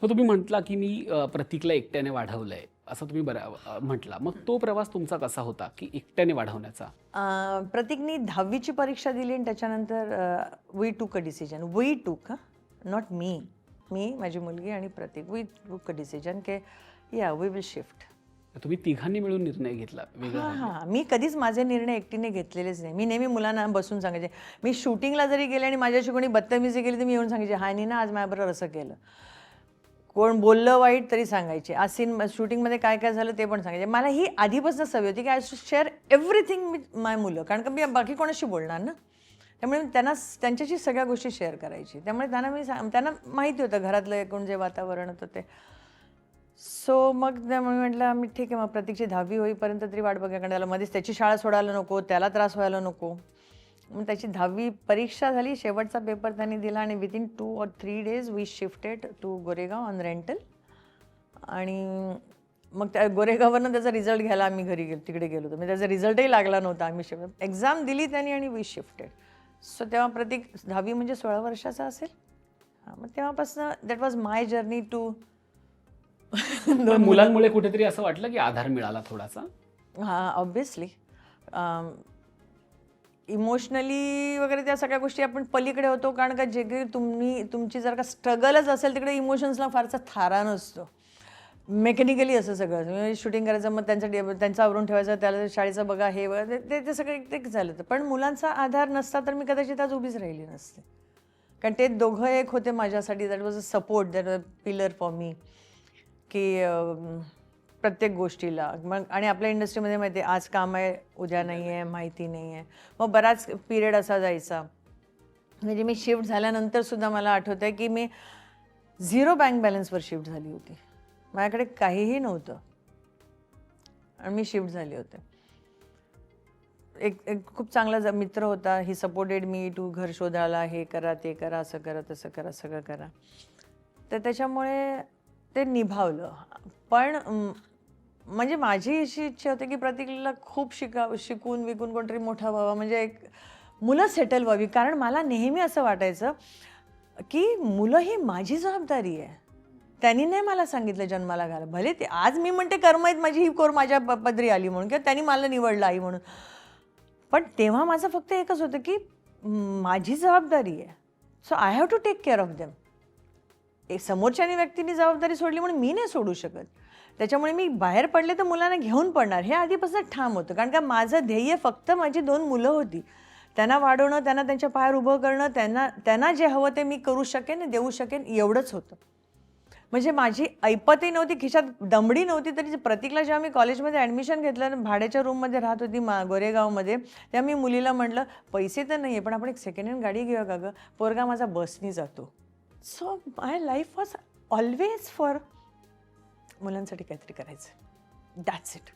मग तुम्ही म्हटला की मी प्रतीकला एकट्याने वाढवलंय असं तुम्ही म्हटला. मग तो प्रवास तुमचा कसा होता की एकट्याने वाढवण्याचा? प्रतीकनी 10वीची परीक्षा दिली आणि त्याच्यानंतर we took a decision. We took not me. मी, माझी मुलगी आणि प्रतीक. वी टूक अ डिसिजन की या वी विल शिफ्ट. तुम्ही तिघांनी मिळून निर्णय घेतला वेगळं हां राहण्याचा. हां, मी कधीच माझे निर्णय एकटीने घेतलेलेच नाही. मी नेहमी मुलांना बसून सांगायचे. मी शूटिंगला जरी गेले आणि माझ्याशी कोणी बदतमीजी केली तर मी येऊन सांगायचे, "हानी ना आज माझ्याबरोबर असं केलं." कोण बोललं वाईट तरी सांगायचे. आज सीन शूटिंगमध्ये काय काय झालं ते पण सांगायचे. मला ही आधीपासून सवय होती की I should share everything with my मुलं, कारण का मी बाकी कोणाशी बोलणार ना. त्यामुळे त्यांना त्यांच्याशी सगळ्या गोष्टी शेअर करायची. त्यामुळे त्यांना माहिती होतं घरातलं एकूण जे वातावरण होतं ते. सो मग त्यामुळे म्हटलं मी ठीक आहे, मग प्रतीकची 10वी होईपर्यंत तरी वाट बघा, कारण त्याला मध्येच त्याची शाळा सोडायला नको, त्याला त्रास व्हायला नको. मग त्याची 10वी परीक्षा झाली, शेवटचा पेपर त्यांनी दिला आणि within 2 or 3 days we shifted to Goregaon on rental. आणि मग त्या गोरेगाववरनं त्याचा रिझल्ट घ्यायला आम्ही तिकडे गेलो होतो. म्हणजे त्याचा रिझल्टही लागला नव्हता. आम्ही एक्झाम दिली त्यांनी आणि वी शिफ्टेड. सो तेव्हा प्रतीक 10वी म्हणजे 16 वर्षाचा असेल. हां, मग तेव्हापासून that was my journey to पण मुलांमुळे कुठेतरी असं वाटलं की आधार मिळाला थोडासा? हां, ऑब्व्हियसली. इमोशनली वगैरे त्या सगळ्या गोष्टी आपण पलीकडे होतो, कारण का जे काही तुमची जर का स्ट्रगलच असेल तिकडे इमोशन्सला फारसा थारा नसतो. मेकॅनिकली असं सगळं शूटिंग करायचं, मग त्यांचं आवरून ठेवायचं, त्याला शाळेचं बघा, हे बघा, ते सगळं एक झालं होतं. पण मुलांचा आधार नसता तर मी कदाचित आज उभीच राहिली नसते, कारण ते दोघं एक होते माझ्यासाठी. That was a support, that was a pillar for me, की प्रत्येक गोष्टीला. मग आणि आपल्या इंडस्ट्रीमध्ये माहिती आहे, आज काम आहे उद्या नाही आहे, माहिती नाही आहे. मग बराच पिरियड असा जायचा. म्हणजे मी शिफ्ट झाल्यानंतरसुद्धा मला आठवतं आहे की मी 0 बँक बॅलन्सवर शिफ्ट झाली होती. माझ्याकडे काहीही नव्हतं आणि मी शिफ्ट झाले होते. एक खूप चांगला मित्र होता. ही सपोर्टेड मी टू घर शोधायला, हे करा, ते करा, असं करा, तसं करा, सगळं करा. तर त्याच्यामुळे ते निभावलं. पण म्हणजे माझी अशी इच्छा होती की प्रतीकला खूप शिकून विकून कोणतरी मोठा व्हावा, म्हणजे एक मुलं सेटल व्हावी. कारण मला नेहमी असं वाटायचं की मुलं ही माझी जबाबदारी आहे. त्यांनी नाही मला सांगितलं जन्माला घाला. भले ते आज मी म्हणते कर्म आहेत माझी, ही कोर माझ्या पदरी आली म्हणून, किंवा त्यांनी मला निवडलं आई म्हणून. पण तेव्हा माझं फक्त एकच होतं की माझी जबाबदारी आहे. So I have to take care of them. एक समोरच्यानी व्यक्तीने जबाबदारी सोडली म्हणून मी नाही सोडू शकत. त्याच्यामुळे मी बाहेर पडले तर मुलांना घेऊन पडणार, हे आधीपासून ठाम होतं. कारण का माझं ध्येय फक्त माझी 2 मुलं होती. त्यांना वाढवणं, त्यांना त्यांच्या पायावर उभं करणं, त्यांना जे हवं ते मी करू शकेन, देऊ शकेन, एवढंच होतं. म्हणजे माझी ऐपतही नव्हती, खिशात दमडी नव्हती. तरी प्रतीकला जेव्हा मी कॉलेजमध्ये ॲडमिशन घेतलं, भाड्याच्या रूममध्ये राहत होती गोरेगावमध्ये, तेव्हा मी मुलीला म्हटलं, पैसे तर नाही आहे पण आपण एक सेकंड हँड गाडी घेऊया का गं? पोरगा माझा बसनी जातो. So my life was always for मुलांसाठी काहीतरी करायचं. That's it.